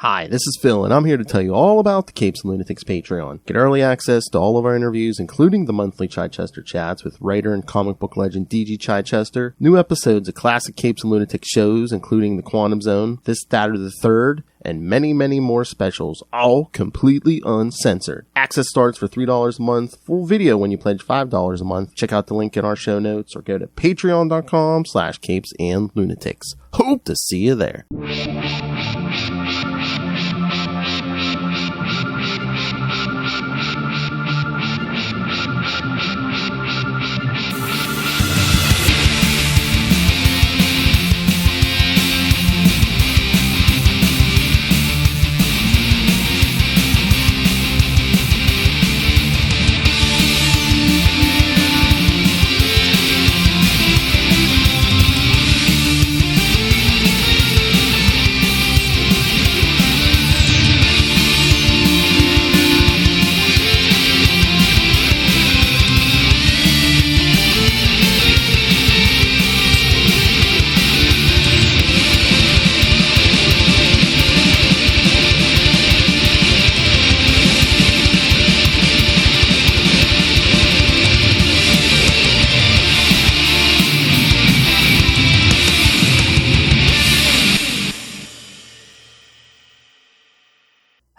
Hi, this is Phil, and I'm here to tell you all about the Capes and Lunatics Patreon. Get early access to all of our interviews, including the monthly Chichester chats with writer and comic book legend D.G. Chichester, new episodes of classic Capes and Lunatics shows, including The Quantum Zone, This, That, or the Third, and many, many more specials, all completely uncensored. Access starts for $3 a month, full video when you pledge $5 a month. Check out the link in our show notes or go to patreon.com/capesandlunatics. Hope to see you there.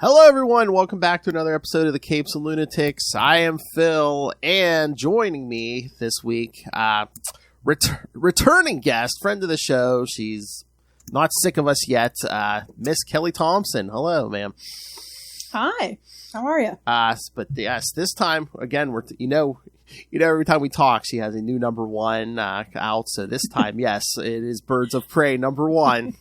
Hello everyone, welcome back to another episode of the Capes and Lunatics. I am Phil, and joining me this week, returning guest, friend of the show, she's not sick of us yet, Miss Kelly Thompson. Hello, ma'am. Hi, how are you? But yes, this time, again, every time we talk, she has a new number one out, so this time, yes, it is Birds of Prey number one.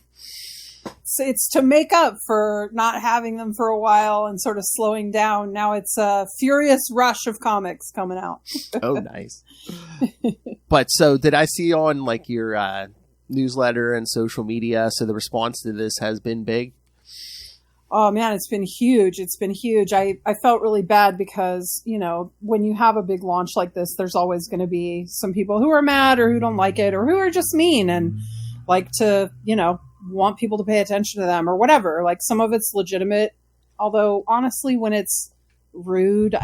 So it's to make up for not having them for a while and sort of slowing down. Now it's a furious rush of comics coming out. Oh, nice. But so did I see on like your newsletter and social media? So the response to this has been big. Oh man, it's been huge. It's been huge. I felt really bad because, you know, when you have a big launch like this, there's always going to be some people who are mad or who don't like it or who are just mean and like to, you know, want people to pay attention to them or whatever. Like some of it's legitimate, although honestly, when it's rude,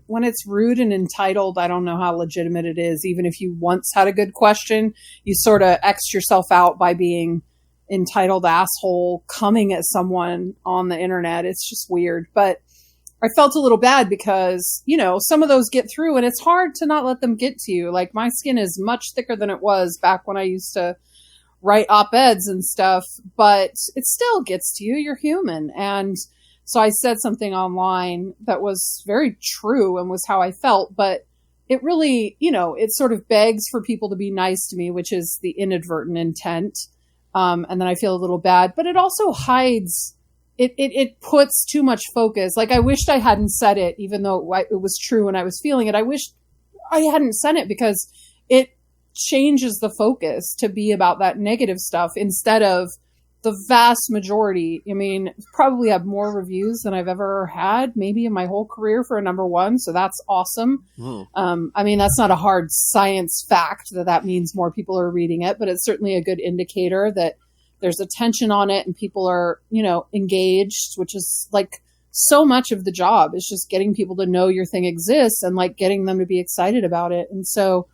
when it's rude and entitled, I don't know how legitimate it is. Even if you once had a good question, you sort of X yourself out by being entitled asshole coming at someone on the internet. It's just weird. But I felt a little bad because, you know, some of those get through and it's hard to not let them get to you. Like my skin is much thicker than it was back when I used to write op-eds and stuff, but it still gets to you. You're human. And so I said something online that was very true and was how I felt, but it really, you know, it sort of begs for people to be nice to me, which is the inadvertent intent. And then I feel a little bad, but it also hides, it puts too much focus. Like I wished I hadn't said it, even though it was true and I was feeling it. I wished I hadn't said it because it changes the focus to be about that negative stuff instead of the vast majority. I mean, probably have more reviews than I've ever had, maybe in my whole career for a number one. So that's awesome. I mean, that's not a hard science fact that means more people are reading it, but it's certainly a good indicator that there's attention on it and people are, you know, engaged, which is like so much of the job is just getting people to know your thing exists and like getting them to be excited about it. And so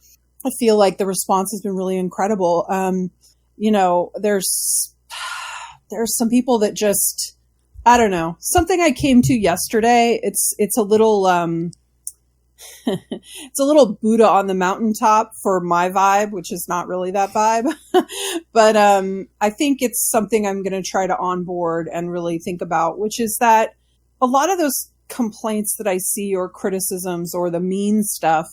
I feel like the response has been really incredible. You know, there's some people that just, I don't know, something I came to yesterday. It's a little, it's a little Buddha on the mountaintop for my vibe, which is not really that vibe. But, I think it's something I'm going to try to onboard and really think about, which is that a lot of those complaints that I see or criticisms or the mean stuff,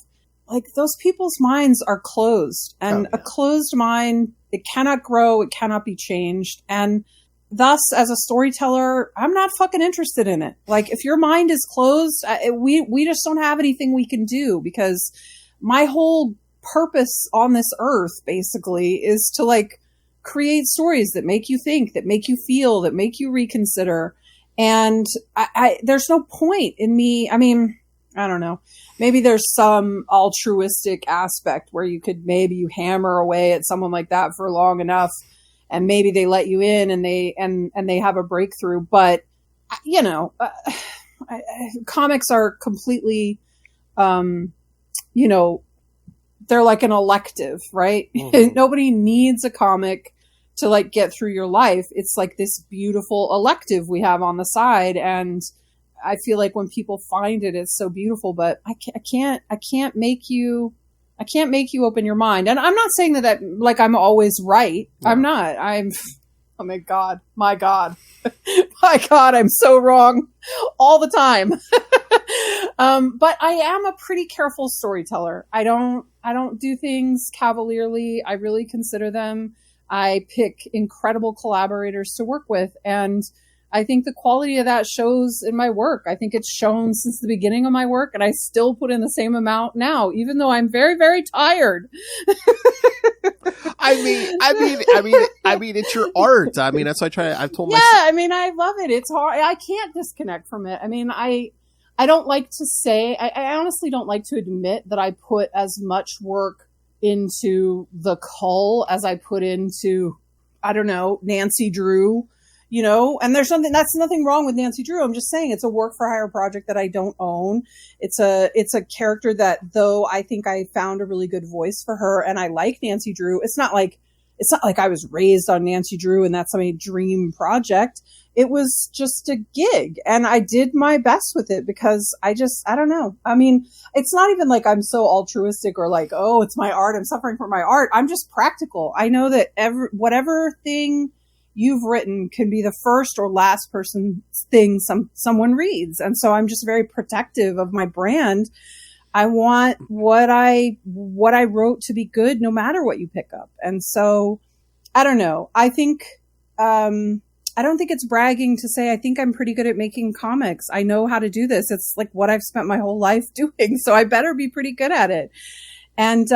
like those people's minds are closed and a closed mind, it cannot grow. It cannot be changed. And thus as a storyteller, I'm not fucking interested in it. Like if your mind is closed, we just don't have anything we can do because my whole purpose on this earth basically is to like create stories that make you think, that make you feel, that make you reconsider. And there's no point in me. I mean, I don't know. Maybe there's some altruistic aspect where you could maybe you hammer away at someone like that for long enough and maybe they let you in and they have a breakthrough. But, you know, comics are completely, you know, they're like an elective, right? Mm-hmm. Nobody needs a comic to like get through your life. It's like this beautiful elective we have on the side. And I feel like when people find it, it's so beautiful, but I can't make you open your mind. And I'm not saying that like I'm always right. No. I'm not. Oh my God, my God, I'm so wrong all the time. But I am a pretty careful storyteller. I don't do things cavalierly. I really consider them. I pick incredible collaborators to work with, and I think the quality of that shows in my work. I think it's shown since the beginning of my work, and I still put in the same amount now, even though I'm very, very tired. I mean, it's your art. I mean, that's why I've told myself. Yeah, I mean, I love it. It's hard. I can't disconnect from it. I mean, I don't like to say, I honestly don't like to admit that I put as much work into the Cull as I put into, I don't know, Nancy Drew, you know, and that's nothing wrong with Nancy Drew. I'm just saying it's a work for hire project that I don't own. It's a character that, though I think I found a really good voice for her and I like Nancy Drew, it's not like I was raised on Nancy Drew and that's my dream project. It was just a gig and I did my best with it because I don't know. I mean, it's not even like I'm so altruistic or like, oh, it's my art, I'm suffering for my art. I'm just practical. I know that whatever thing you've written can be the first or last person thing someone reads. And so I'm just very protective of my brand. I want what I wrote to be good no matter what you pick up. And so I don't know. I think, I don't think it's bragging to say I think I'm pretty good at making comics. I know how to do this. It's like what I've spent my whole life doing. So I better be pretty good at it. And,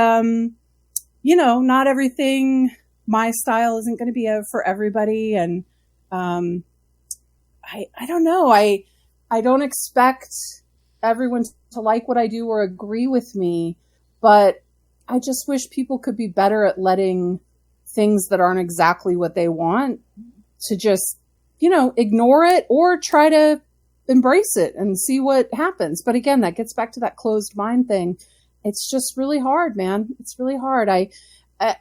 you know, not everything, my style isn't going to be for everybody. And, I don't know. I don't expect everyone to like what I do or agree with me, but I just wish people could be better at letting things that aren't exactly what they want to just, you know, ignore it or try to embrace it and see what happens. But again, that gets back to that closed mind thing. It's just really hard, man. It's really hard.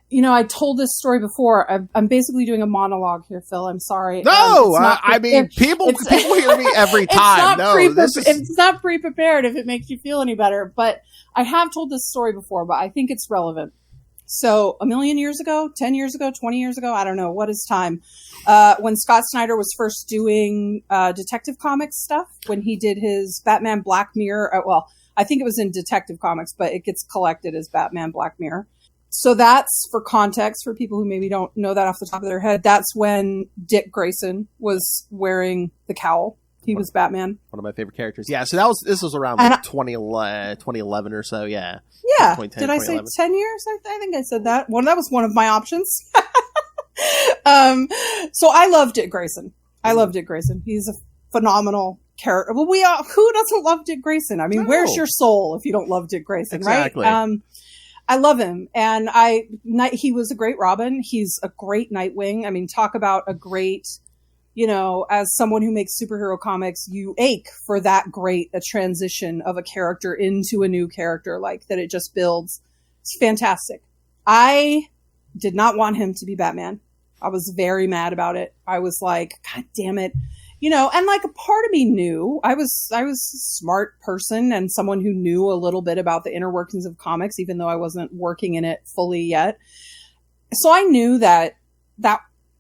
You know, I told this story before. I'm basically doing a monologue here, Phil. I'm sorry. No, I mean, people hear me every time. It's not pre-prepared if it makes you feel any better. But I have told this story before, but I think it's relevant. So 1,000,000 years ago, 10 years ago, 20 years ago, I don't know, what is time? When Scott Snyder was first doing Detective Comics stuff, when he did his Batman Black Mirror, well, I think it was in Detective Comics, but it gets collected as Batman Black Mirror. So that's, for context, for people who maybe don't know that off the top of their head, that's when Dick Grayson was wearing the cowl. He was Batman. One of my favorite characters. Yeah, so this was around 2011 or so, yeah. Yeah. Did I say 10 years? I think I said that. Well, that was one of my options. So I love Dick Grayson. He's a phenomenal character. Well, who doesn't love Dick Grayson? I mean, Where's your soul if you don't love Dick Grayson, exactly. Right? I love him. And he was a great Robin. He's a great Nightwing. I mean, talk about a great, you know, as someone who makes superhero comics, you ache for that great a transition of a character into a new character, like that it just builds. It's fantastic. I did not want him to be Batman. I was very mad about it. I was like, God damn it. You know, and like a part of me knew I was a smart person and someone who knew a little bit about the inner workings of comics, even though I wasn't working in it fully yet. So I knew that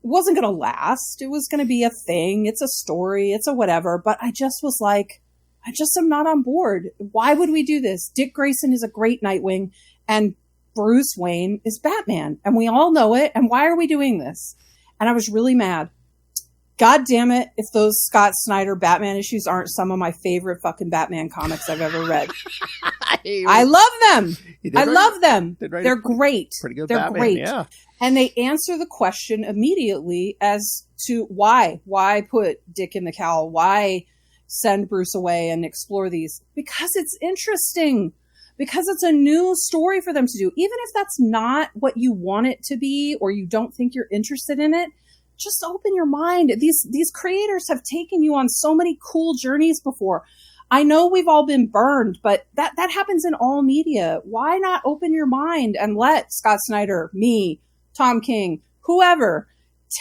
wasn't going to last. It was going to be a thing. It's a story. It's a whatever. But I just was like, I just am not on board. Why would we do this? Dick Grayson is a great Nightwing and Bruce Wayne is Batman. And we all know it. And why are we doing this? And I was really mad. God damn it, if those Scott Snyder Batman issues aren't some of my favorite fucking Batman comics I've ever read. I love them. Love them. They're great. Pretty good They're Batman, great. Yeah. And they answer the question immediately as to why put Dick in the cowl? Why send Bruce away and explore these? Because it's interesting. because it's a new story for them to do. Even if that's not what you want it to be, or you don't think you're interested in it, just open your mind. These creators have taken you on so many cool journeys before. I know we've all been burned, but that happens in all media. Why not open your mind and let Scott Snyder, me, Tom King, whoever,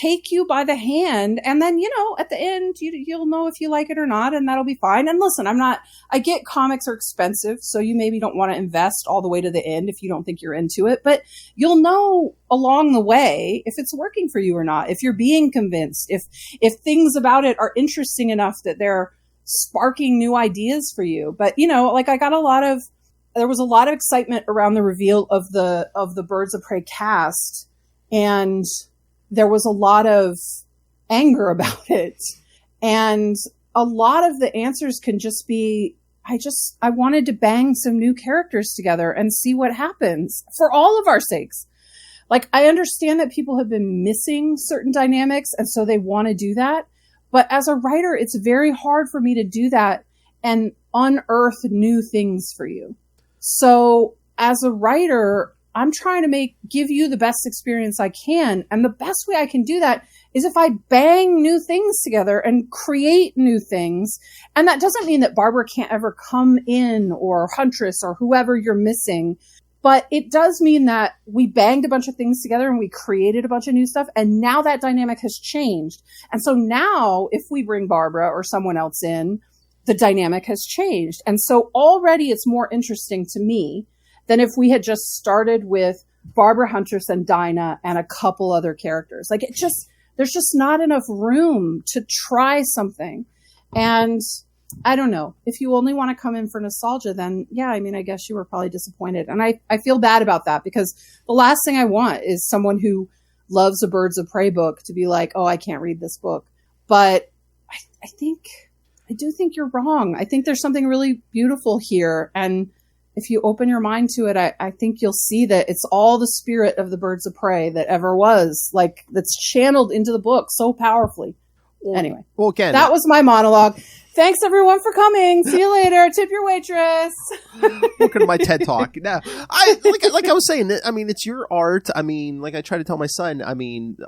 take you by the hand, and then, at the end, you'll know if you like it or not, and that'll be fine. And listen, I get comics are expensive, so you maybe don't want to invest all the way to the end if you don't think you're into it, but you'll know along the way if it's working for you or not, if you're being convinced, if things about it are interesting enough that they're sparking new ideas for you. But, there was a lot of excitement around the reveal of the Birds of Prey cast, and there was a lot of anger about it. And a lot of the answers can just be, I wanted to bang some new characters together and see what happens for all of our sakes. Like, I understand that people have been missing certain dynamics, and so they want to do that. But as a writer, it's very hard for me to do that and unearth new things for you. So as a writer, I'm trying to give you the best experience I can. And the best way I can do that is if I bang new things together and create new things. And that doesn't mean that Barbara can't ever come in, or Huntress, or whoever you're missing. But it does mean that we banged a bunch of things together and we created a bunch of new stuff. And now that dynamic has changed. And so now if we bring Barbara or someone else in, the dynamic has changed. And so already it's more interesting to me than if we had just started with Barbara, Huntress, and Dinah and a couple other characters. Like, there's just not enough room to try something. And I don't know. If you only want to come in for nostalgia, then yeah, I guess you were probably disappointed. And I feel bad about that, because the last thing I want is someone who loves a Birds of Prey book to be like, oh, I can't read this book. But I do think you're wrong. I think there's something really beautiful here. And if you open your mind to it, I think you'll see that it's all the spirit of the Birds of Prey that ever was, like, that's channeled into the book so powerfully. Anyway, again, that was my monologue. Thanks everyone for coming. See you later. Tip your waitress. Welcome to my TED Talk. No, like I was saying, it's your art. Like I try to tell my son,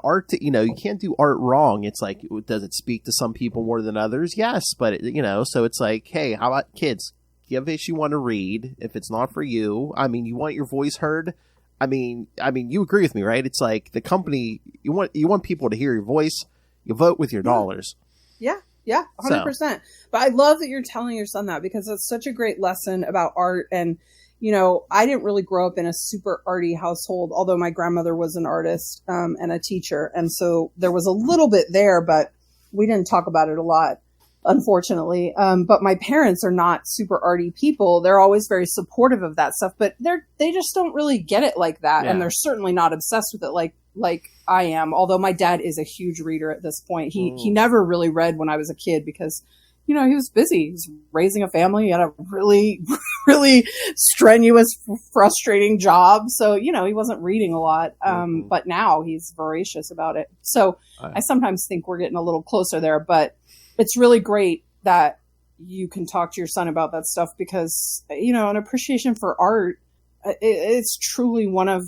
art, you can't do art wrong. It's like, does it speak to some people more than others? Yes. But, so it's like, hey, how about kids? Give us you want to read. If it's not for you, you want your voice heard. You agree with me, right? It's like the company, you want people to hear your voice. You vote with your dollars. Yeah, 100%. So. But I love that you're telling your son that, because it's such a great lesson about art. And, I didn't really grow up in a super arty household, although my grandmother was an artist and a teacher. And so there was a little bit there, but we didn't talk about it a lot, unfortunately. But my parents are not super arty people. They're always very supportive of that stuff, but they just don't really get it like that. Yeah. And they're certainly not obsessed with it like I am, although my dad is a huge reader at this point. He never really read when I was a kid because, he was busy. He was raising a family. He had a really, really strenuous, frustrating job. So, he wasn't reading a lot. But now he's voracious about it. So I sometimes think we're getting a little closer there, but it's really great that you can talk to your son about that stuff, because, an appreciation for art, it's truly one of,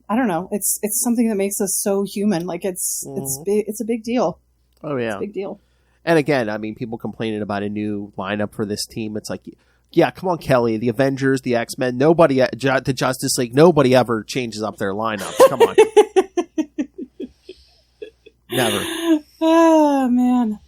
I don't know. It's something that makes us so human. Like it's a big deal. Oh yeah. It's a big deal. And again, people complaining about a new lineup for this team. It's like, yeah, come on, Kelly, the Avengers, the X-Men, nobody, the Justice League, nobody ever changes up their lineups. Come on. Never. Oh man.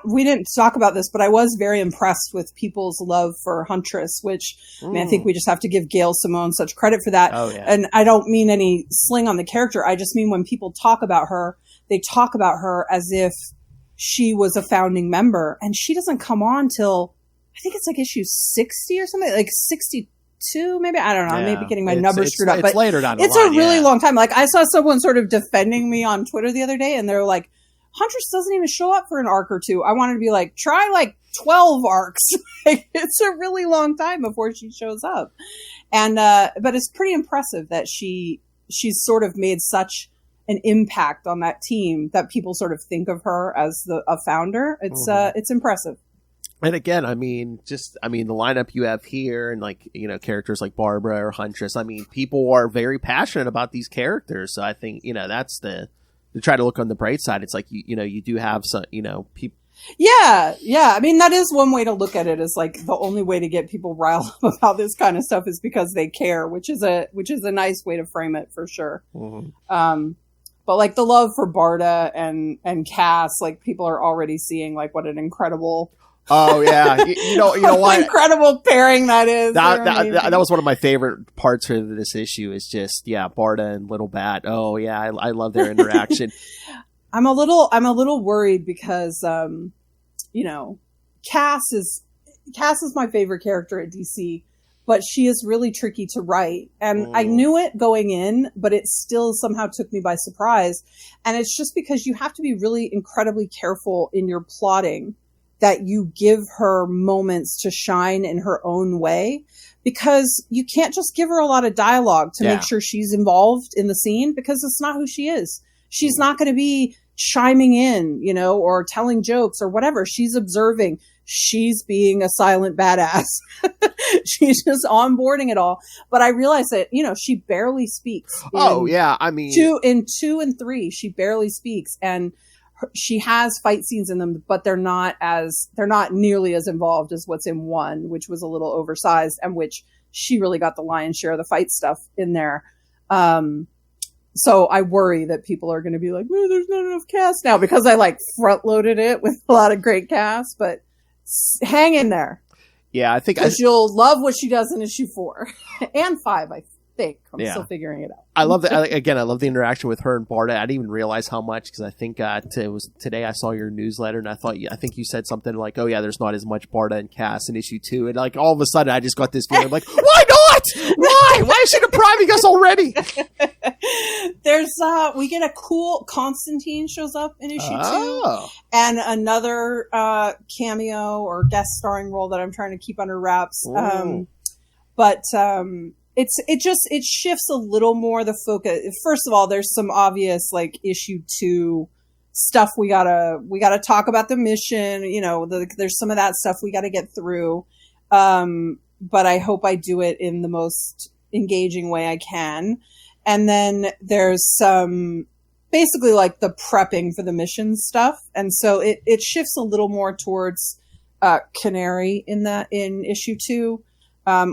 We didn't talk about this, but I was very impressed with people's love for Huntress, which I think we just have to give Gail Simone such credit for that. Oh, yeah. And I don't mean any sling on the character. I just mean when people talk about her, they talk about her as if she was a founding member, and she doesn't come on till I think it's like issue 60 or something, like 62, maybe. I don't know. I may be getting my numbers screwed up, but later down the it's line, a really long time. Like I saw someone sort of defending me on Twitter the other day, and they're like, Huntress doesn't even show up for an arc or two. I wanted to be like, try like 12 arcs. It's a really long time before she shows up. And, but it's pretty impressive that she's sort of made such an impact on that team that people sort of think of her as a founder. It's impressive. And again, I mean, the lineup you have here and like, characters like Barbara or Huntress, I mean, people are very passionate about these characters. So I think, that's to try to look on the bright side. It's like, you do have some, people. Yeah. I mean, that is one way to look at it, is like the only way to get people riled up about this kind of stuff is because they care, which is a nice way to frame it for sure. Mm-hmm. But like the love for Barda and Cass, like people are already seeing like what an incredible. Oh yeah, you know what? Incredible pairing that is. That was one of my favorite parts of this issue. Is just Barda and Little Bat. Oh yeah, I love their interaction. I'm a little worried because Cass is my favorite character at DC, but she is really tricky to write, and I knew it going in, but it still somehow took me by surprise. And it's just because you have to be really incredibly careful in your plotting that you give her moments to shine in her own way, because you can't just give her a lot of dialogue to make sure she's involved in the scene, because it's not who she is. She's not going to be chiming in, or telling jokes or whatever. She's observing. She's being a silent badass. She's just onboarding it all. But I realize that, she barely speaks. I mean, 2 and 3, she barely speaks. And she has fight scenes in them, but they're not nearly as involved as what's in 1, which was a little oversized, and which she really got the lion's share of the fight stuff in there. So I worry that people are going to be like, "Man, there's not enough cast now," because I like front loaded it with a lot of great cast. But hang in there. Yeah, I think you'll love what she does in issue 4 and 5. I think I'm still figuring it out. I love that. Again, I love the interaction with her and Barda. I didn't even realize how much, because I think it was today I saw your newsletter, and I think you said something like, "Oh yeah, there's not as much Barda and Cass in issue 2," and like all of a sudden I just got this feeling like, why not? Why is she depriving us already? There's we get a cool Constantine shows up in issue 2, and another cameo or guest starring role that I'm trying to keep under wraps. It shifts a little more the focus. First of all, there's some obvious like issue 2 stuff we gotta talk about the mission. There's some of that stuff we gotta get through. But I hope I do it in the most engaging way I can. And then there's some basically like the prepping for the mission stuff. And so it shifts a little more towards Canary in issue 2.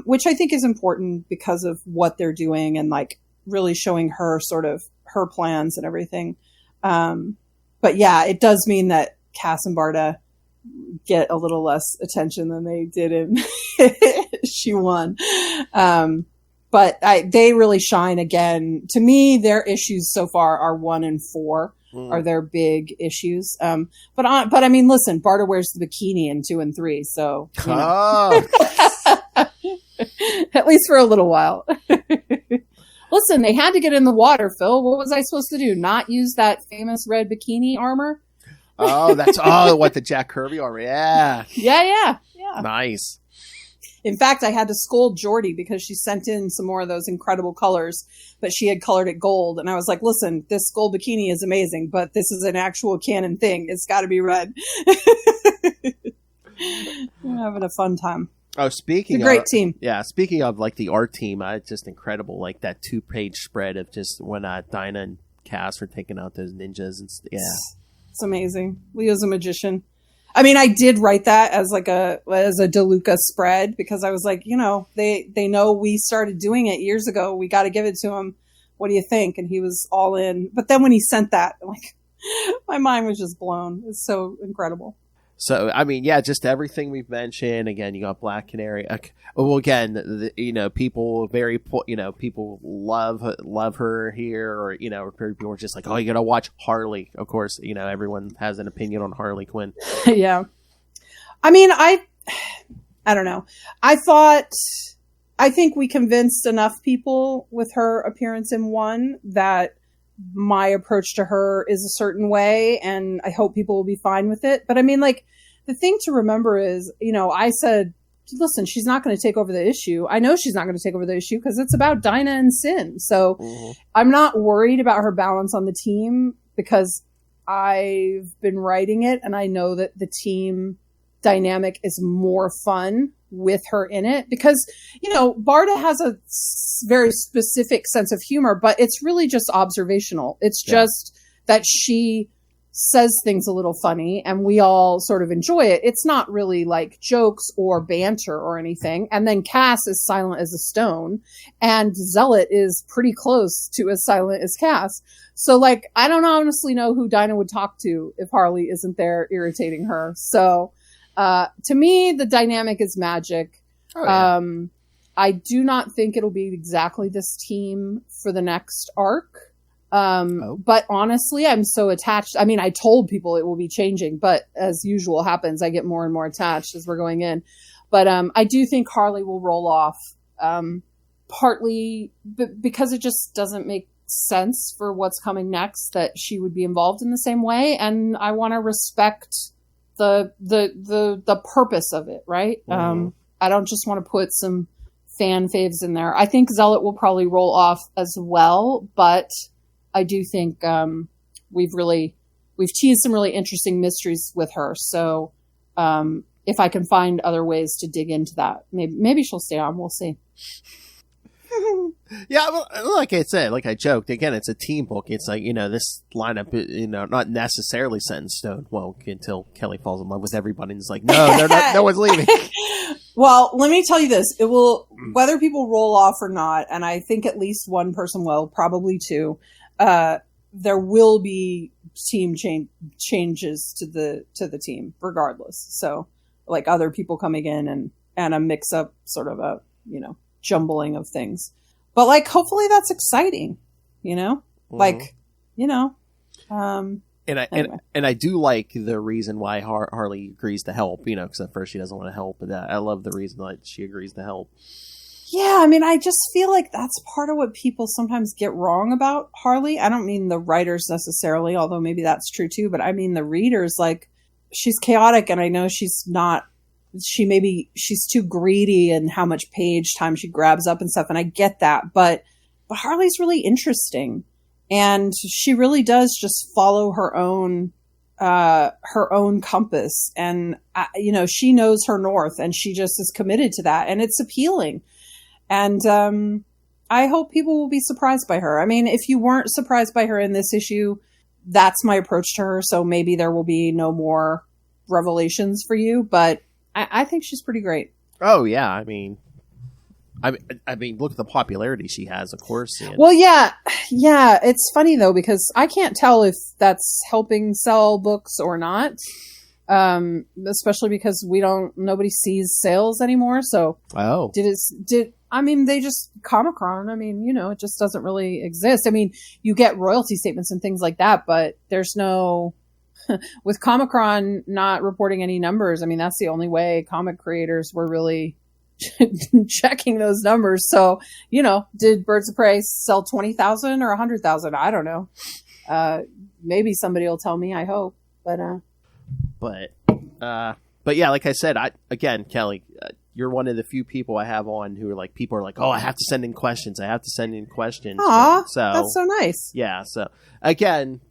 Which I think is important because of what they're doing and like really showing her sort of her plans and everything. But yeah, it does mean that Cass and Barda get a little less attention than they did in issue 1. But they really shine again. To me, their issues so far are 1 and 4 are their big issues. But I mean, listen, Barda wears the bikini in 2 and 3, so. At least for a little while. Listen, they had to get in the water, Phil. What was I supposed to do? Not use that famous red bikini armor? What, the Jack Kirby armor? Yeah. Yeah. Nice. In fact, I had to scold Jordy because she sent in some more of those incredible colors, but she had colored it gold. And I was like, listen, this gold bikini is amazing, but this is an actual canon thing. It's got to be red. I'm having a fun time. Oh, speaking of... It's a great team. Yeah, speaking of, like, the art team, it's just incredible. Like, that 2-page spread of just when Dinah and Cass are taking out those ninjas. And It's amazing. Leo's a magician. I mean, I did write that as a DeLuca spread because I was like, they know we started doing it years ago. We got to give it to him. What do you think? And he was all in. But then when he sent that, like, my mind was just blown. It's so incredible. So, I mean, yeah, just everything we've mentioned. Again, you got Black Canary. Well, again, people people love her here, or, people are just like, oh, you gotta watch Harley. Of course, everyone has an opinion on Harley Quinn. Yeah. I mean, I don't know. I think we convinced enough people with her appearance in 1 that my approach to her is a certain way, and I hope people will be fine with it. But I mean, like, the thing to remember is, I said, listen, she's not going to take over the issue. I know she's not going to take over the issue because it's about Dinah and Sin. So I'm not worried about her balance on the team because I've been writing it and I know that the team dynamic is more fun with her in it, because, you know, Barda has a very specific sense of humor, but it's really just observational. It's just that she says things a little funny and we all sort of enjoy it. It's not really like jokes or banter or anything. And then Cass is silent as a stone, and Zealot is pretty close to as silent as Cass. So, like, I don't honestly know who Dinah would talk to if Harley isn't there irritating her. So, to me, the dynamic is magic. Oh, yeah. I do not think it'll be exactly this team for the next arc. But honestly, I'm so attached. I mean, I told people it will be changing, but as usual happens, I get more and more attached as we're going in. But I do think Harley will roll off, partly because it just doesn't make sense for what's coming next that she would be involved in the same way. And I want to respect the purpose of it, right? Mm-hmm. I don't just want to put some fan faves in there. I think Zealot will probably roll off as well, but I do think we've teased some really interesting mysteries with her. So if I can find other ways to dig into that, maybe she'll stay on. We'll see. Yeah, well, like I said, like I joked, again, it's a team book. It's like, you know, this lineup, you know, not necessarily set in stone. Well, until Kelly falls in love with everybody and is like, no one's leaving. Well, let me tell you this. It will, whether people roll off or not, and I think at least one person will, probably two, there will be team changes to the team regardless. So, like, other people coming in and a mix up, sort of a, you know, jumbling of things. But, like, hopefully that's exciting, you know? Mm-hmm. Like, you know. And I do like the reason why Harley agrees to help, you know, because at first she doesn't want to help, but I love the reason that she agrees to help. Yeah, I mean, I just feel like that's part of what people sometimes get wrong about Harley. I don't mean the writers necessarily, although maybe that's true too, but I mean the readers. Like, she's chaotic, and I know she's too greedy in how much page time she grabs up and stuff, and I get that, but Harley's really interesting, and she really does just follow her own compass, and you know, she knows her north, and she just is committed to that, and it's appealing. And I hope people will be surprised by her. I mean, if you weren't surprised by her in this issue, that's my approach to her, so maybe there will be no more revelations for you, but I think she's pretty great. Oh yeah, I mean, look at the popularity she has, of course. And... Well, yeah. It's funny though, because I can't tell if that's helping sell books or not. Especially because nobody sees sales anymore. So, they just Comic-Con. I mean, you know, it just doesn't really exist. I mean, you get royalty statements and things like that, but there's no. With Comic-Con not reporting any numbers, I mean, that's the only way comic creators were really checking those numbers. So, you know, did Birds of Prey sell 20,000 or 100,000? I don't know. Maybe somebody will tell me, I hope. But yeah, like I said, Kelly, you're one of the few people I have on who are like, people are like, oh, I have to send in questions. Aw, so that's so nice. Yeah. So again,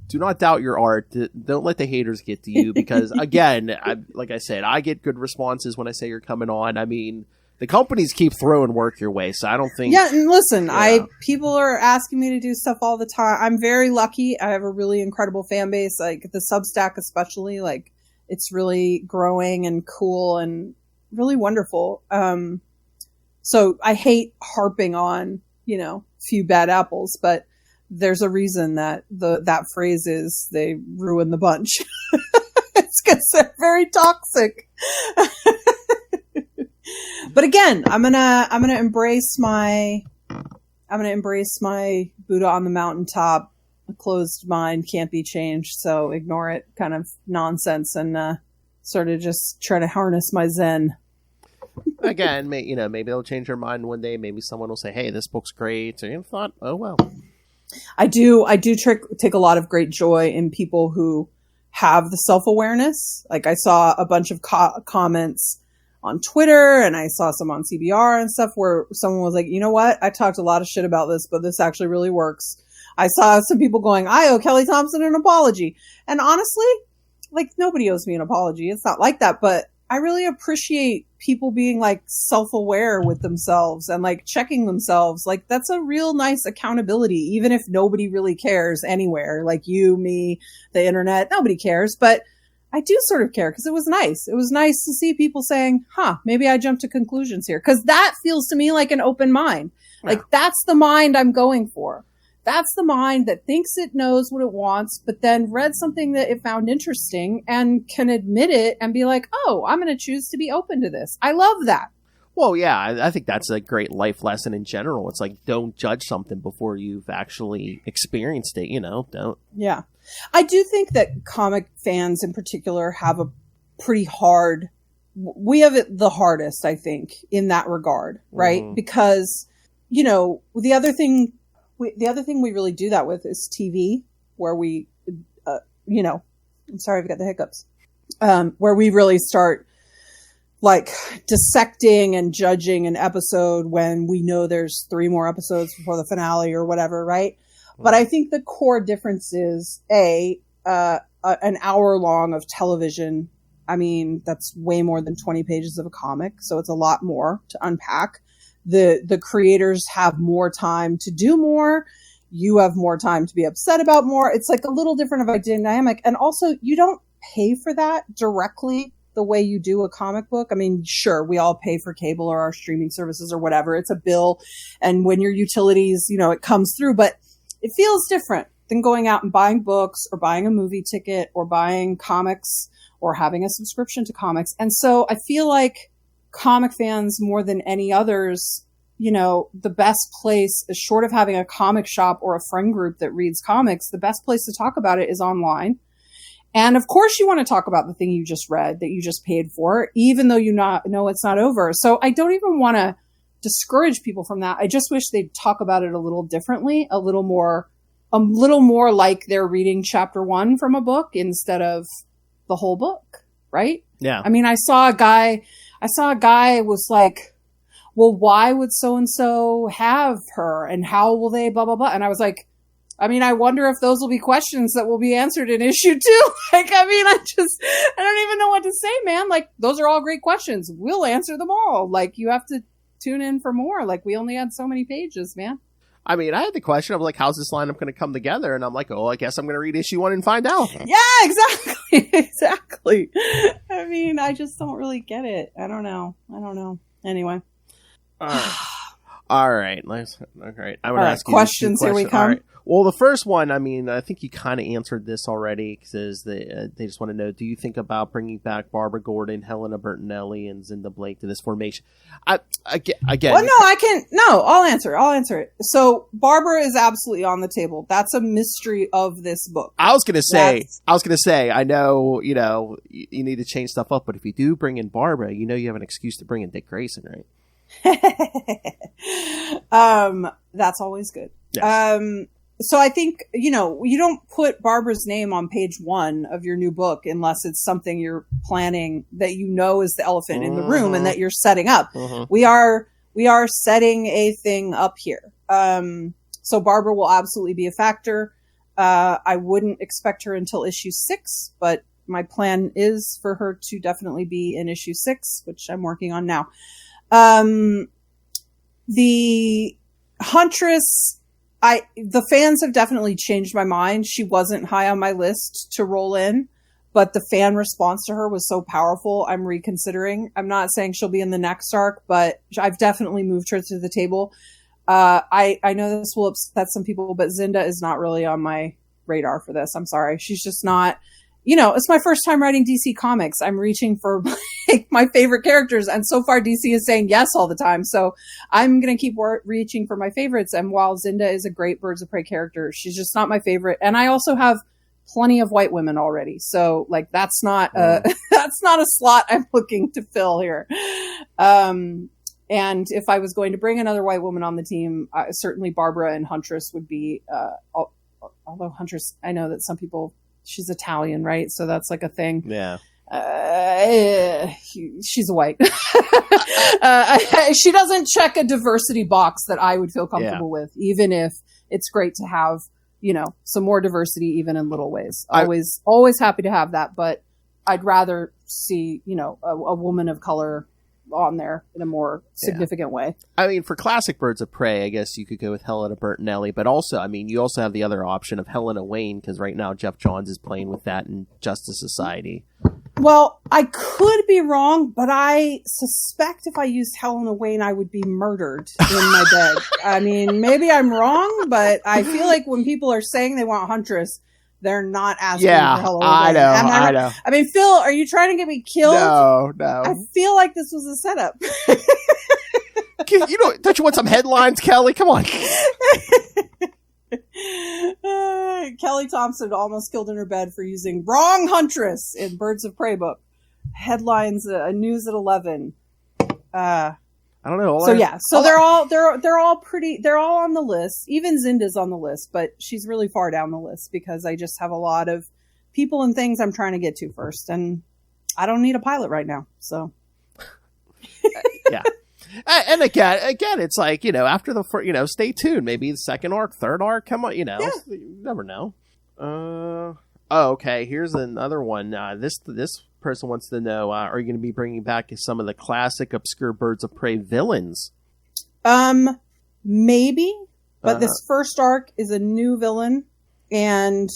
do not doubt your art. Don't let the haters get to you, because again, like I said, I get good responses when I say you're coming on. I mean, the companies keep throwing work your way, so I don't think. Yeah, and listen, people are asking me to do stuff all the time. I'm very lucky. I have a really incredible fan base, like the Substack especially. Like, it's really growing and cool and really wonderful. So I hate harping on, you know, few bad apples, but there's a reason that that phrase is they ruin the bunch. It's because they're very toxic. But again, I'm gonna embrace my Buddha on the mountaintop, a closed mind can't be changed, so ignore it kind of nonsense, and sort of just try to harness my Zen. Again, maybe they'll change their mind one day. Maybe someone will say, "Hey, this book's great," and you thought, "Oh well." I do take a lot of great joy in people who have the self-awareness. Like, I saw a bunch of comments on Twitter, and I saw some on CBR and stuff where someone was like, you know what? I talked a lot of shit about this, but this actually really works. I saw some people going, I owe Kelly Thompson an apology. And honestly, like, nobody owes me an apology. It's not like that, but I really appreciate people being like self-aware with themselves and like checking themselves. Like, that's a real nice accountability, even if nobody really cares anywhere. Like you, me, the internet, nobody cares. But I do sort of care because it was nice. It was nice to see people saying, maybe I jumped to conclusions here. Because that feels to me like an open mind. Like, that's the mind I'm going for. That's the mind that thinks it knows what it wants, but then read something that it found interesting and can admit it and be like, oh, I'm going to choose to be open to this. I love that. Well, yeah, I think that's a great life lesson in general. It's like, don't judge something before you've actually experienced it, don't. Yeah. I do think that comic fans in particular have a pretty hard, we have it the hardest, I think, in that regard, right? Because, the other thing we really do that with is TV, where we, I'm sorry, I've got the hiccups, where we really start like dissecting and judging an episode when we know there's 3 more episodes before the finale or whatever, right? But I think the core difference is an hour long of television. I mean, that's way more than 20 pages of a comic, so it's a lot more to unpack. The creators have more time to do more. You have more time to be upset about more. It's like a little different of a dynamic. And also, you don't pay for that directly the way you do a comic book. I mean, sure, we all pay for cable or our streaming services or whatever. It's a bill. And when your utilities, it comes through, but it feels different than going out and buying books or buying a movie ticket or buying comics or having a subscription to comics. And so I feel like comic fans, more than any others, the best place, short of having a comic shop or a friend group that reads comics, the best place to talk about it is online. And of course you want to talk about the thing you just read that you just paid for, even though you know it's not over. So I don't even want to discourage people from that. I just wish they'd talk about it a little differently, a little more like they're reading chapter 1 from a book instead of the whole book. Right? Yeah. I mean, I saw a guy was like, well, why would so-and-so have her and how will they blah, blah, blah. And I was like, I mean, I wonder if those will be questions that will be answered in issue 2. Like, I mean, I don't even know what to say, man. Like, those are all great questions. We'll answer them all. Like, you have to tune in for more. Like, we only had so many pages, man. I mean, I had the question of like, how's this lineup going to come together? And I'm like, I guess I'm going to read issue 1 and find out. Yeah, exactly. Exactly. I mean, I just don't really get it. I don't know. Anyway. All right. Let's. Okay. I'm going to ask you questions. Here we come. All right. Well, the first one, I mean, I think you kind of answered this already, because they just want to know, do you think about bringing back Barbara Gordon, Helena Bertinelli, and Zinda Blake to this formation? Again. Well, I'll answer it. So Barbara is absolutely on the table. That's a mystery of this book. I was going to say, I know, you need to change stuff up, but if you do bring in Barbara, you have an excuse to bring in Dick Grayson, right? That's always good. Yes. So I think, you don't put Barbara's name on page 1 of your new book unless it's something you're planning that is the elephant in the room and that you're setting up. We are setting a thing up here. So Barbara will absolutely be a factor. I wouldn't expect her until issue 6, but my plan is for her to definitely be in issue 6, which I'm working on now. The Huntress, the fans have definitely changed my mind. She wasn't high on my list to roll in, but the fan response to her was so powerful. I'm reconsidering. I'm not saying she'll be in the next arc, but I've definitely moved her to the table. I know this will upset some people, but Zinda is not really on my radar for this. I'm sorry. She's just not, it's my first time writing DC Comics. I'm reaching for my favorite characters, and so far DC is saying yes all the time. So I'm going to keep reaching for my favorites. And while Zinda is a great Birds of Prey character, she's just not my favorite. And I also have plenty of white women already. So like, that's not a slot I'm looking to fill here. And if I was going to bring another white woman on the team, certainly Barbara and Huntress would be, although Huntress, I know that some people, she's Italian, right? So that's like a thing. Yeah. She's white. She doesn't check a diversity box that I would feel comfortable with, even if it's great to have, some more diversity, even in little ways. Always happy to have that, but I'd rather see, a woman of color on there in a more significant way. I mean, for classic Birds of Prey, I guess you could go with Helena Bertinelli, but also, I mean, you also have the other option of Helena Wayne, because right now Jeff Johns is playing with that in Justice Society. Well, I could be wrong, but I suspect if I used Helena Wayne, I would be murdered in my bed. I mean, maybe I'm wrong, but I feel like when people are saying they want Huntress, they're not asking for Helena Wayne. I know. I mean, Phil, are you trying to get me killed? No. I feel like this was a setup. Don't you want some headlines, Kelly? Come on. Kelly Thompson almost killed in her bed for using wrong Huntress in Birds of Prey book. Headlines, news at 11. I don't know. They're all pretty. They're all on the list. Even Zinda's on the list, but she's really far down the list because I just have a lot of people and things I'm trying to get to first, and I don't need a pilot right now. So, yeah. And again, it's like, after the first, stay tuned. Maybe the second arc, third arc. Come on, you never know. Okay. Here's another one. This person wants to know: are you going to be bringing back some of the classic obscure Birds of Prey villains? Maybe, but this first arc is a new villain, and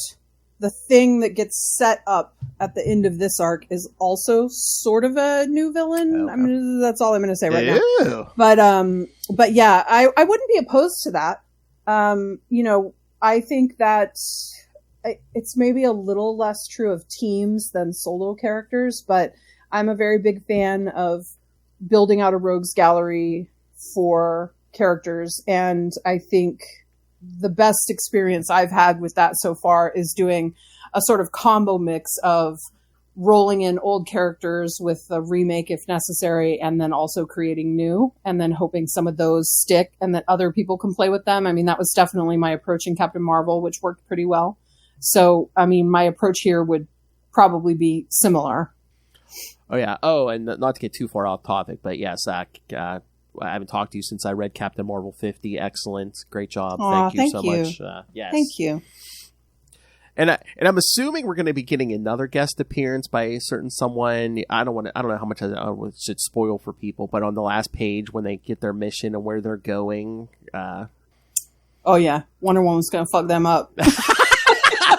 the thing that gets set up at the end of this arc is also sort of a new villain. Okay. I mean, that's all I'm going to say right now. But yeah, I wouldn't be opposed to that. I think that it's maybe a little less true of teams than solo characters, but I'm a very big fan of building out a rogues gallery for characters, and I think the best experience I've had with that so far is doing a sort of combo mix of rolling in old characters with a remake if necessary, and then also creating new, and then hoping some of those stick and that other people can play with them. I mean, that was definitely my approach in Captain Marvel, which worked pretty well. So, I mean, my approach here would probably be similar. Oh, yeah. Oh, and not to get too far off topic, but yeah, Zach, I haven't talked to you since I read Captain Marvel 50. Excellent. Great job. Thank you so much. Yes. Thank you. And I'm assuming we're going to be getting another guest appearance by a certain someone. I don't know how much I should spoil for people, but on the last page when they get their mission and where they're going. Oh yeah, Wonder Woman's going to fuck them up.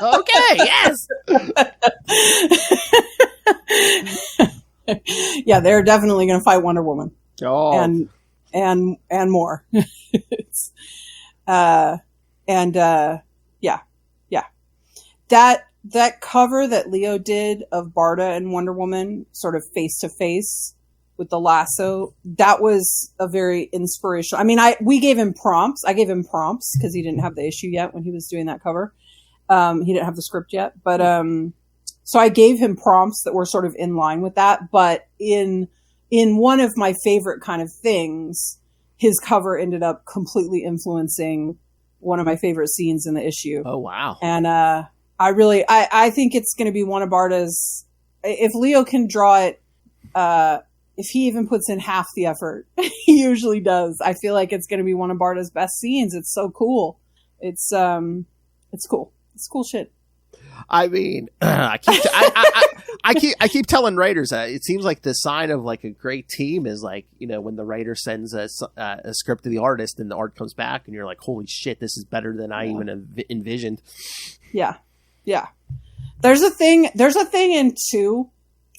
Okay. Yes. Yeah, they're definitely going to fight Wonder Woman. Oh. And more. That cover that Leo did of Barda and Wonder Woman sort of face to face with the lasso, that was a very inspirational. I mean, we gave him prompts. I gave him prompts because he didn't have the issue yet when he was doing that cover. He didn't have the script yet, but so I gave him prompts that were sort of in line with that. But in one of my favorite kind of things, his cover ended up completely influencing one of my favorite scenes in the issue. Oh, wow. And I think it's going to be one of Barda's, if Leo can draw it, if he even puts in half the effort, he usually does. I feel like it's going to be one of Barda's best scenes. It's so cool. It's cool. It's cool shit. I mean, I keep telling writers that it seems like the sign of like a great team is like, when the writer sends a script to the artist and the art comes back and you're like, holy shit, this is better than I even envisioned. Yeah. Yeah. There's a thing in 2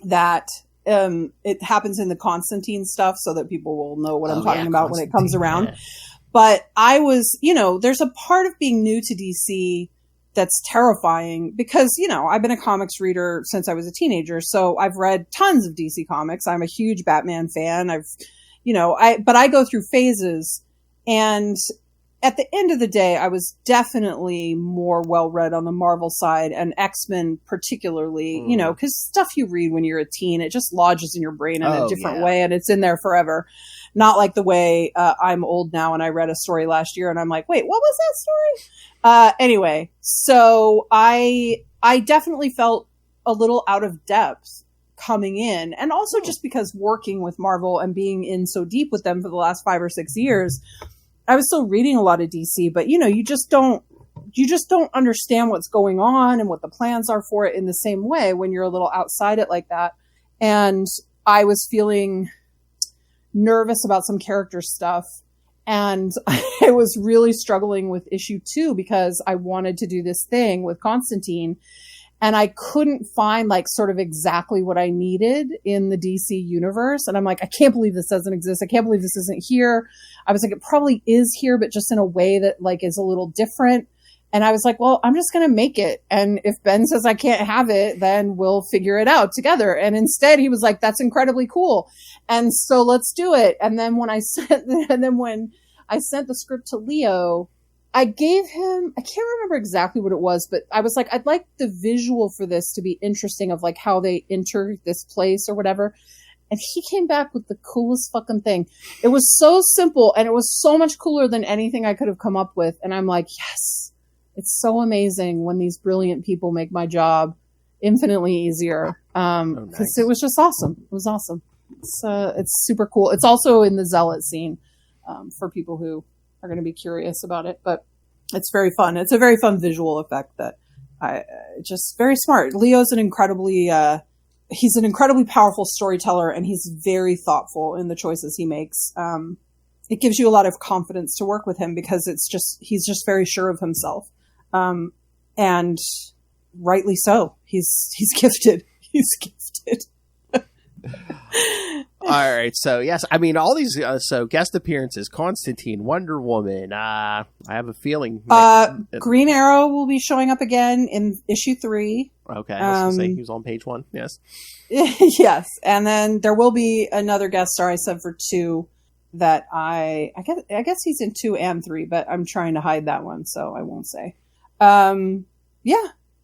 that it happens in the Constantine stuff so that people will know what I'm talking about when it comes around. Yeah. But I was, there's a part of being new to DC that's terrifying because, I've been a comics reader since I was a teenager. So I've read tons of DC comics. I'm a huge Batman fan. But I go through phases, and at the end of the day, I was definitely more well-read on the Marvel side, and X-Men particularly, because stuff you read when you're a teen, it just lodges in your brain in a different way, and it's in there forever. Not like the way I'm old now, and I read a story last year, and I'm like, wait, what was that story? Anyway, so I definitely felt a little out of depth coming in, and also just because working with Marvel and being in so deep with them for the last 5 or 6 years, I was still reading a lot of DC, but you just don't you just don't understand what's going on and what the plans are for it in the same way when you're a little outside it like that. And I was feeling nervous about some character stuff. And I was really struggling with issue 2 because I wanted to do this thing with Constantine. And I couldn't find like sort of exactly what I needed in the DC universe. And I'm like, I can't believe this doesn't exist. I can't believe this isn't here. I was like, it probably is here, but just in a way that like is a little different. And I was like, well, I'm just going to make it. And if Ben says I can't have it, then we'll figure it out together. And instead he was like, that's incredibly cool. And so let's do it. And then when I sent the script to Leo, I gave him, I can't remember exactly what it was, but I was like, I'd like the visual for this to be interesting of like how they enter this place or whatever. And he came back with the coolest fucking thing. It was so simple and it was so much cooler than anything I could have come up with. And I'm like, yes, it's so amazing when these brilliant people make my job infinitely easier. Because it was just awesome. It was awesome. It's super cool. It's also in the Zealot scene for people who are going to be curious about it, but it's very fun. It's a very fun visual effect that just very smart. Leo's he's an incredibly powerful storyteller and he's very thoughtful in the choices he makes. It gives you a lot of confidence to work with him because he's just very sure of himself. And rightly so. He's gifted. He's gifted. All right, so yes, I mean all these. So guest appearances: Constantine, Wonder Woman. I have a feeling. Green Arrow will be showing up again in issue 3. Okay, I was gonna say he was on page 1. Yes. Yes, and then there will be another guest star I said for 2 that I guess he's in 2 and 3, but I'm trying to hide that one, so I won't say.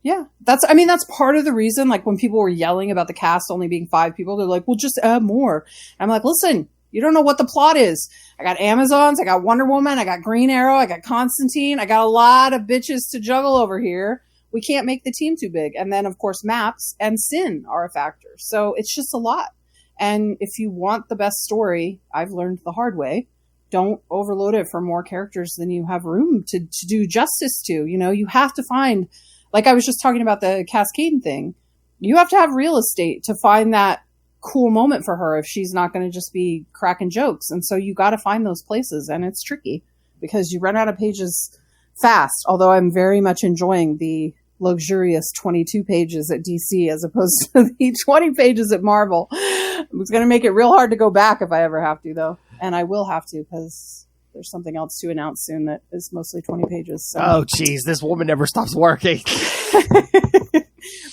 Yeah, that's part of the reason, like when people were yelling about the cast only being 5 people, they're like, well, just add more. And I'm like, listen, you don't know what the plot is. I got Amazons, I got Wonder Woman, I got Green Arrow, I got Constantine, I got a lot of bitches to juggle over here. We can't make the team too big. And then of course Maps and Sin are a factor. So it's just a lot. And if you want the best story, I've learned the hard way, don't overload it for more characters than you have room to do justice to. You know, you have to find, like I was just talking about the Cascade thing, you have to have real estate to find that cool moment for her if she's not going to just be cracking jokes. And so you got to find those places, and it's tricky because you run out of pages fast, although I'm very much enjoying the luxurious 22 pages at DC as opposed to the 20 pages at Marvel. It's going to make it real hard to go back if I ever have to, though. And I will have to because there's something else to announce soon that is mostly 20 pages. So. Oh, geez, this woman never stops working.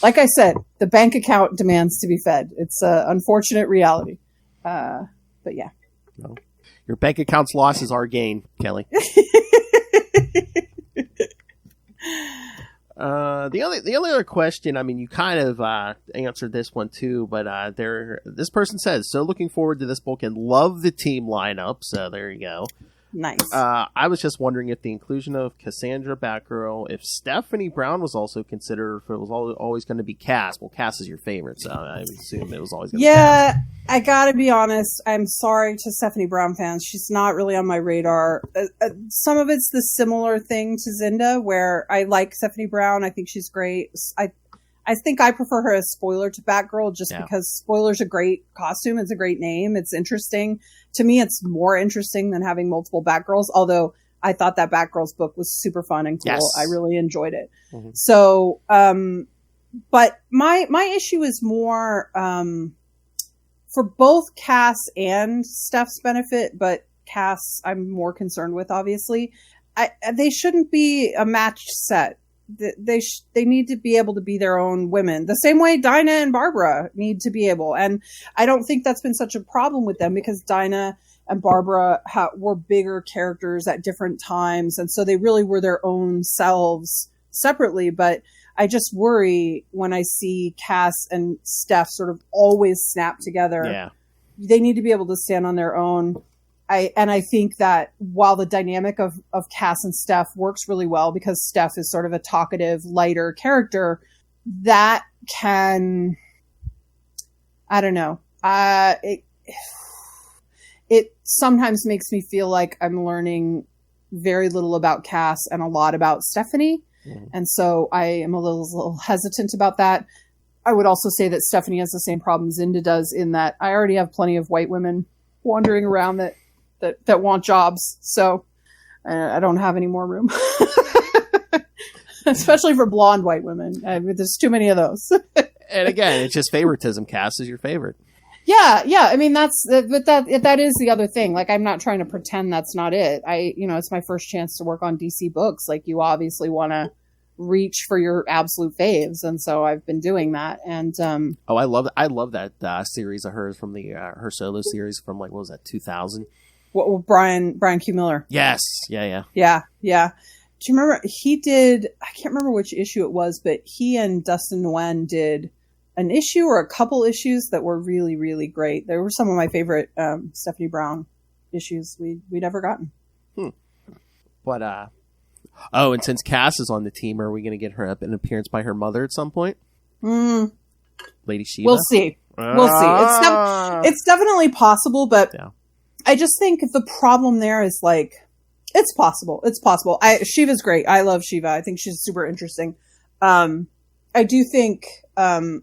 Like I said, the bank account demands to be fed. It's an unfortunate reality. But yeah. No. Your bank account's loss is our gain, Kelly. The only other question, I mean, you kind of answered this one too, but this person says, so looking forward to this book and love the team lineup. So there you go. Nice. I was just wondering if the inclusion of Cassandra Batgirl, if Stephanie Brown was also considered, if it was always going to be Cass. Well, Cass is your favorite, so I would assume it was always going to be Cass. I gotta be honest. I'm sorry to Stephanie Brown fans. She's not really on my radar. Some of it's the similar thing to Zinda, where I like Stephanie Brown. I think she's great. I think I prefer her as Spoiler to Batgirl just because Spoiler's a great costume. It's a great name. It's interesting. To me, it's more interesting than having multiple Batgirls, although I thought that Batgirls book was super fun and cool. Yes. I really enjoyed it. Mm-hmm. So, but my issue is more for both Cass and Steph's benefit, but Cass I'm more concerned with, obviously. They shouldn't be a matched set. They need to be able to be their own women, the same way Dinah and Barbara need to be able. And I don't think that's been such a problem with them because Dinah and Barbara were bigger characters at different times. And so they really were their own selves separately. But I just worry when I see Cass and Steph sort of always snap together. Yeah. They need to be able to stand on their own. I think that while the dynamic of Cass and Steph works really well because Steph is sort of a talkative, lighter character, that can, I don't know. It sometimes makes me feel like I'm learning very little about Cass and a lot about Stephanie. And so I am a little hesitant about that. I would also say that Stephanie has the same problem Zinda does, in that I already have plenty of white women wandering around that want jobs. So I don't have any more room. Especially for blonde white women. There's too many of those. And again, it's just favoritism. Cass is your favorite. Yeah. I mean, that is the other thing. Like, I'm not trying to pretend that's not it. It's my first chance to work on DC books. Like, you obviously want to reach for your absolute faves, and so I've been doing that. And I love that series of hers from the her solo series from, like, what was that, 2000? What, Brian Q. Miller? Yes. Yeah. Do you remember he did? I can't remember which issue it was, but he and Dustin Nguyen did an issue or a couple issues that were really, really great. They were some of my favorite Stephanie Brown issues we'd ever gotten. But and since Cass is on the team, are we going to get her an appearance by her mother at some point? Lady Shiva? We'll see. It's definitely possible, but yeah. I just think the problem there is, like, it's possible. Shiva's great. I love Shiva. I think she's super interesting. I do think, I'm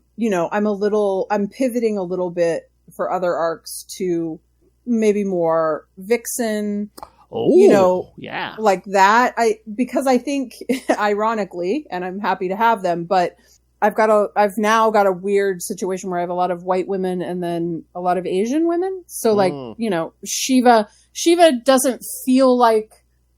pivoting a little bit for other arcs to maybe more Vixen. Oh, yeah. Like that. Because I think, ironically, and I'm happy to have them, but I've now got a weird situation where I have a lot of white women and then a lot of Asian women. So, like, Shiva doesn't feel like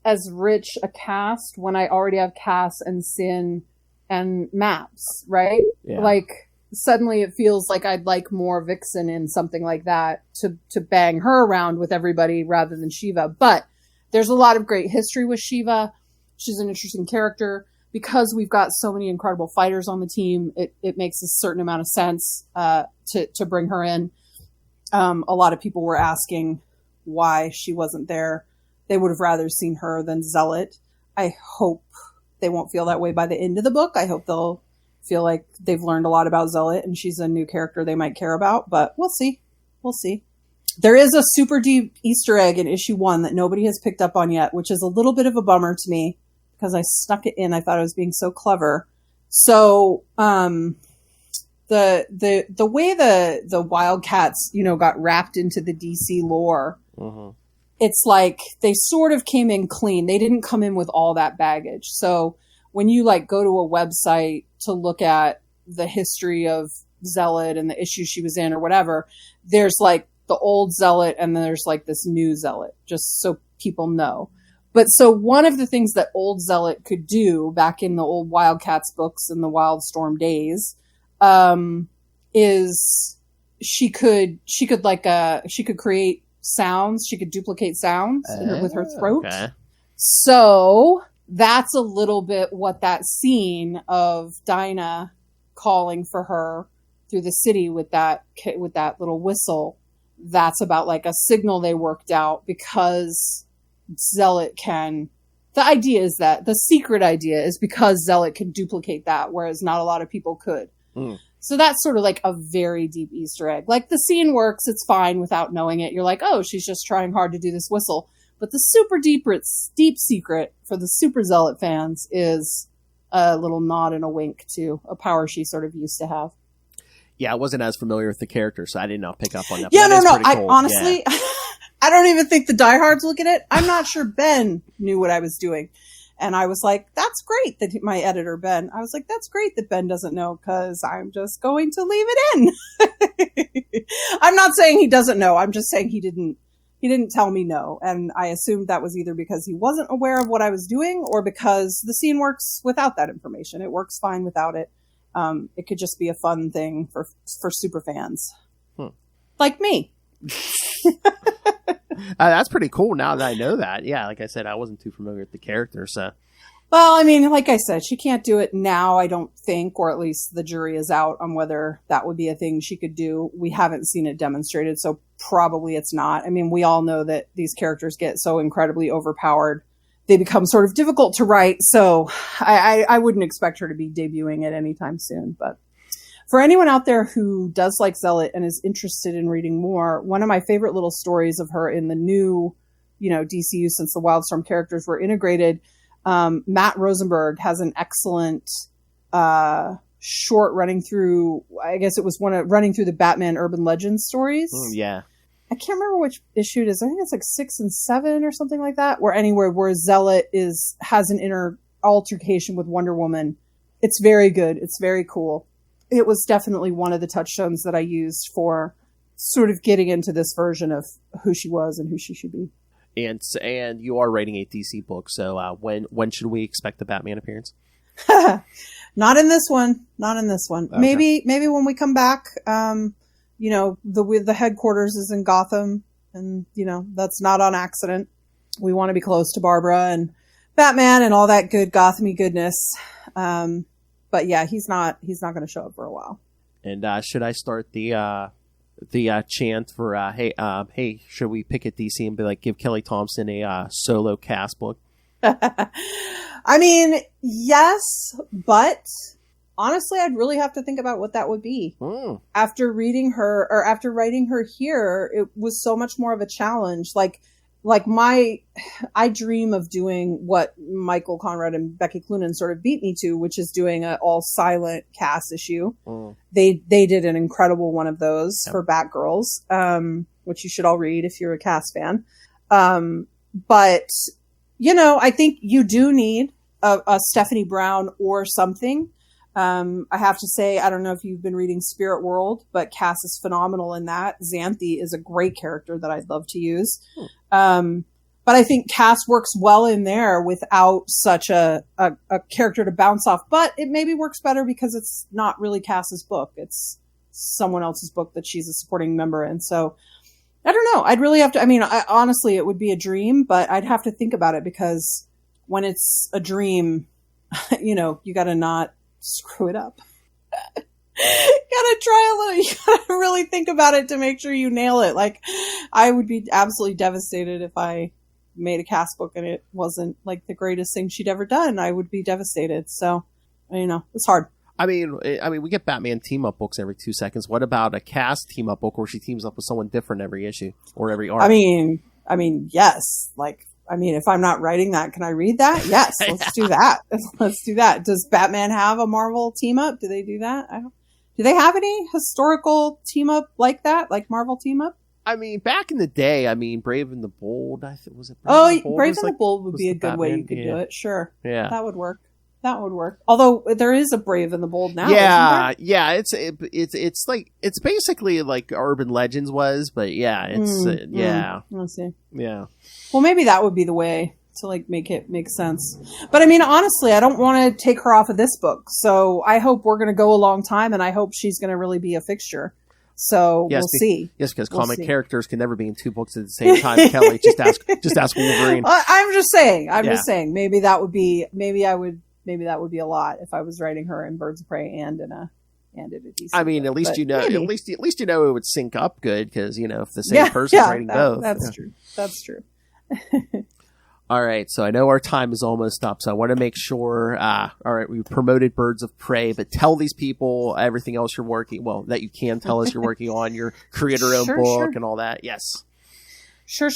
as rich a cast when I already have Cass and Sin and Maps, right? Yeah. Like, suddenly it feels like I'd like more Vixen in something like that to bang her around with everybody rather than Shiva. But there's a lot of great history with Shiva. She's an interesting character. Because we've got so many incredible fighters on the team, it makes a certain amount of sense to bring her in. A lot of people were asking why she wasn't there. They would have rather seen her than Zealot. I hope they won't feel that way by the end of the book. I hope they'll feel like they've learned a lot about Zealot and she's a new character they might care about. But we'll see. There is a super deep Easter egg in issue 1 that nobody has picked up on yet, which is a little bit of a bummer to me, because I snuck it in. I thought I was being so clever. So, the way the Wildcats, got wrapped into the DC lore, it's like they sort of came in clean. They didn't come in with all that baggage. So when you, like, go to a website to look at the history of Zealot and the issue she was in or whatever, there's, like, the old Zealot and then there's, like, this new Zealot, just so people know. But so one of the things that old Zealot could do back in the old Wildcats books in the Wildstorm days, is she could create sounds. She could duplicate sounds with her throat. Okay. So that's a little bit what that scene of Dinah calling for her through the city with that little whistle. That's about, like, a signal they worked out, because Zealot can. The idea is that the secret idea is because Zealot can duplicate that, whereas not a lot of people could. So that's sort of like a very deep Easter egg. Like, the scene works, it's fine without knowing it. You're like, oh, she's just trying hard to do this whistle. But the super deep secret for the super Zealot fans is a little nod and a wink to a power she sort of used to have. Yeah, I wasn't as familiar with the character, so I did not pick up on that. Yeah, no. I honestly, I don't even think the diehards look at it. I'm not sure Ben knew what I was doing. And I was like, that's great that my editor, Ben, I was like, that's great that Ben doesn't know, because I'm just going to leave it in. I'm not saying he doesn't know. I'm just saying he didn't tell me no. And I assumed that was either because he wasn't aware of what I was doing or because the scene works without that information. It works fine without it. It could just be a fun thing for super fans. Like me. That's pretty cool now that I know that. Yeah, like I said, I wasn't too familiar with the character, so. Well, I mean, like I said, she can't do it now, I don't think, or at least the jury is out on whether that would be a thing she could do. We haven't seen it demonstrated, so probably it's not. I mean, we all know that these characters get so incredibly overpowered. They become sort of difficult to write, so I wouldn't expect her to be debuting it anytime soon, but. For anyone out there who does like Zealot and is interested in reading more, one of my favorite little stories of her in the new DCU since the Wildstorm characters were integrated. Matt Rosenberg has an excellent short running through, I guess it was running through the Batman Urban Legends stories. Yeah. I can't remember which issue it is. I think it's like 6 and 7 or something like that. Where Zealot has an inner altercation with Wonder Woman. It's very good. It's very cool. It was definitely one of the touchstones that I used for sort of getting into this version of who she was and who she should be. And you are writing a DC book, so when should we expect the Batman appearance? Not in this one. Not in this one. Okay. Maybe when we come back. The headquarters is in Gotham, and that's not on accident. We want to be close to Barbara and Batman and all that good Gothamy goodness. But yeah, he's not going to show up for a while. And should I start the chant for hey, should we pick at DC and be like, give Kelly Thompson a solo cast book? I mean, yes, but honestly, I'd really have to think about what that would be. After writing her here, it was so much more of a challenge. I dream of doing what Michael Conrad and Becky Cloonan sort of beat me to, which is doing an all silent cast issue. They did an incredible one of those for Batgirls, which you should all read if you're a cast fan. But I think you do need a Stephanie Brown or something. I have to say, I don't know if you've been reading Spirit World, but Cass is phenomenal in that. Xanthi is a great character that I'd love to use. But I think Cass works well in there without such a character to bounce off. But it maybe works better because it's not really Cass's book. It's someone else's book that she's a supporting member in. So I don't know. I'd really have to, honestly, it would be a dream, but I'd have to think about it because when it's a dream, you got to not screw it up. You gotta really think about it to make sure you nail it. Like, I would be absolutely devastated if I made a cast book and it wasn't like the greatest thing she'd ever done. I would be devastated. So, it's hard. I mean, we get Batman team up books every 2 seconds. What about a cast team up book where she teams up with someone different every issue or every arc? Yes. If I'm not writing that, can I read that? Yes, let's do that. Let's do that. Does Batman have a Marvel team up? Do they do that? Do they have any historical team up like that? Like Marvel team up? Back in the day, Brave and the Bold. Was it? Brave and the Bold would be a good way you could do it. Sure. Yeah. That would work. Although there is a Brave and the Bold now. Yeah, yeah. It's basically like Urban Legends was, but yeah, it's yeah. I see. Yeah. Well, maybe that would be the way to make it make sense. But honestly, I don't want to take her off of this book. So I hope we're going to go a long time, and I hope she's going to really be a fixture. So we'll see. Yes, because comic characters can never be in 2 books at the same time. Kelly, just ask Wolverine. I'm just saying. Just saying. Maybe that would be a lot if I was writing her in Birds of Prey and in a DC. At least at least it would sync up good because if the same person's writing both. That's true. That's true. All right, so I know our time is almost up, so I want to make sure. All right, we promoted Birds of Prey, but tell these people everything else you're working. Well, that you can tell us you're working on your creator-owned book and all that. Yes. Sure.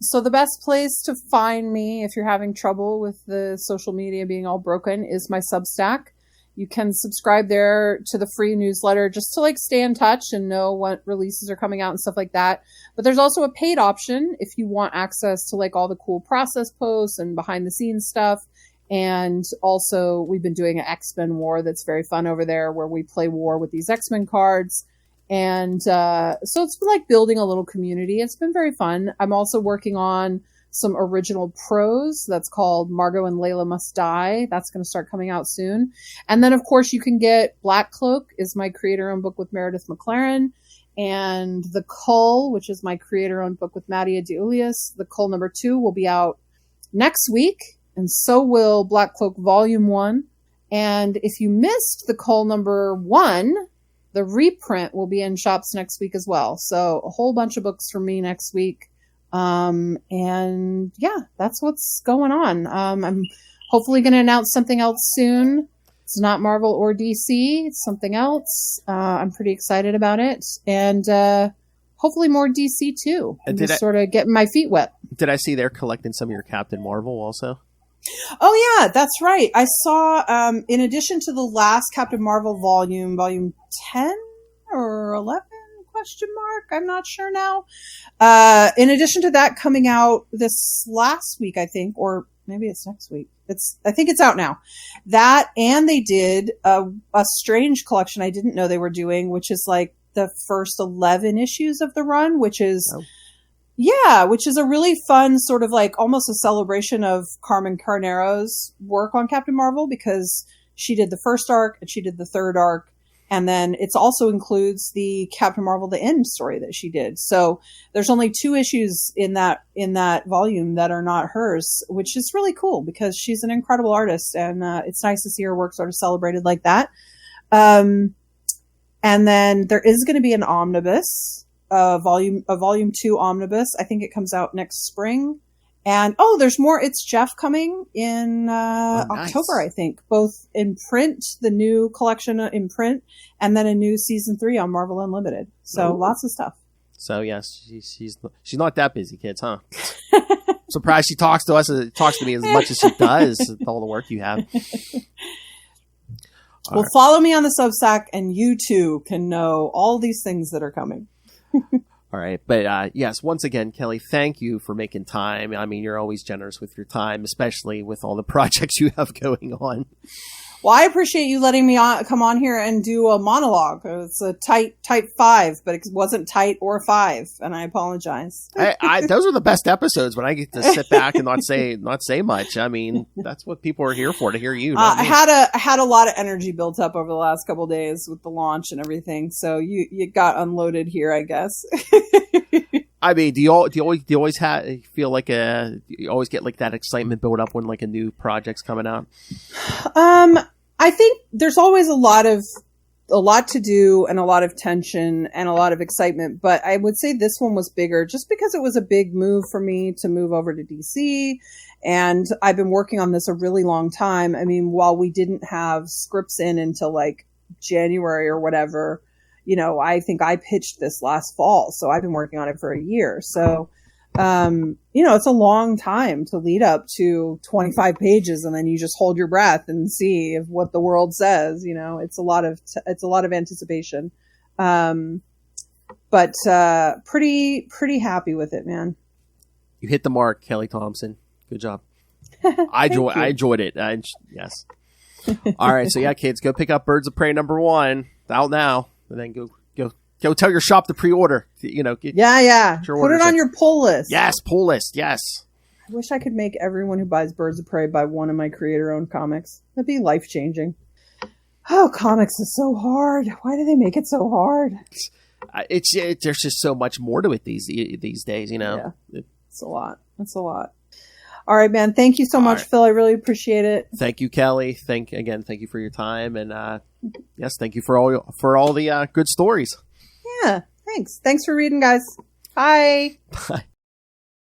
So the best place to find me if you're having trouble with the social media being all broken is my Substack. You can subscribe there to the free newsletter just to stay in touch and know what releases are coming out and stuff like that. But there's also a paid option if you want access to all the cool process posts and behind the scenes stuff. And also we've been doing an X-Men War that's very fun over there where we play war with these X-Men cards. And so it's been building a little community. It's been very fun. I'm also working on some original prose that's called Margot and Layla Must Die. That's going to start coming out soon. And then, of course, you can get Black Cloak is my creator-owned book with Meredith McLaren. And The Cull, which is my creator-owned book with Mattia DeUlius. The Cull number 2 will be out next week. And so will Black Cloak Volume 1. And if you missed The Cull number 1... the reprint will be in shops next week as well. So a whole bunch of books from me next week. And yeah, that's what's going on. I'm hopefully going to announce something else soon. It's not Marvel or DC. It's something else. I'm pretty excited about it. And hopefully more DC too. And did just sort of getting my feet wet. Did I see they're collecting some of your Captain Marvel also? Oh yeah, that's right. I saw, in addition to the last Captain Marvel volume 10 or 11 question mark. I'm not sure now. In addition to that coming out this last week, I think, or maybe it's next week. I think it's out now. That, and they did a strange collection I didn't know they were doing, which is like the first 11 issues of the run, which is, which is a really fun sort of like almost a celebration of Carmen Carnero's work on Captain Marvel, because she did the first arc and she did the third arc. And then it also includes the Captain Marvel the End story that she did. So there's only 2 issues in that volume that are not hers, which is really cool because she's an incredible artist, and it's nice to see her work sort of celebrated like that. And then there is going to be an omnibus, a volume 2 omnibus. I think it comes out next spring. And there's more. It's Jeff coming in October, I think, both in print, the new collection in print, and then a new season 3 on Marvel Unlimited. So lots of stuff. So yes, she's not that busy, kids, huh? Surprised she talks to me as much as she does. All the work you have. Well, follow me on the Substack, and you too can know all these things that are coming. All right. But yes, once again, Kelly, thank you for making time. I mean, you're always generous with your time, especially with all the projects you have going on. Well, I appreciate you letting me come on here and do a monologue. It's a tight 5, but it wasn't tight or 5, and I apologize. Those are the best episodes when I get to sit back and not say much. I mean, that's what people are here for, to hear you. I had a lot of energy built up over the last couple of days with the launch and everything, so you got unloaded here, I guess. I mean, do you always feel like you always get like that excitement build up when like a new project's coming out? I think there's always a lot to do and a lot of tension and a lot of excitement, but I would say this one was bigger just because it was a big move for me to move over to DC, and I've been working on this a really long time. I mean, while we didn't have scripts in until like January or whatever, I think I pitched this last fall, so I've been working on it for a year. So, it's a long time to lead up to 25 pages, and then you just hold your breath and see if what the world says. It's a lot of anticipation. But pretty happy with it, man. You hit the mark, Kelly Thompson. Good job. I enjoyed it. Yes. All right. So yeah, kids, go pick up Birds of Prey #1 out now. And then go tell your shop to pre-order. Put it on your pull list. Yes, pull list. Yes. I wish I could make everyone who buys Birds of Prey buy one of my creator-owned comics. That'd be life-changing. Oh, comics is so hard. Why do they make it so hard? There's just so much more to it these days. Yeah, it's a lot. It's a lot. All right, man. Thank you so much, Phil. I really appreciate it. Thank you, Kelly. Thank you for your time, and yes, thank you for all the good stories. Yeah, thanks. Thanks for reading, guys. Bye. Bye.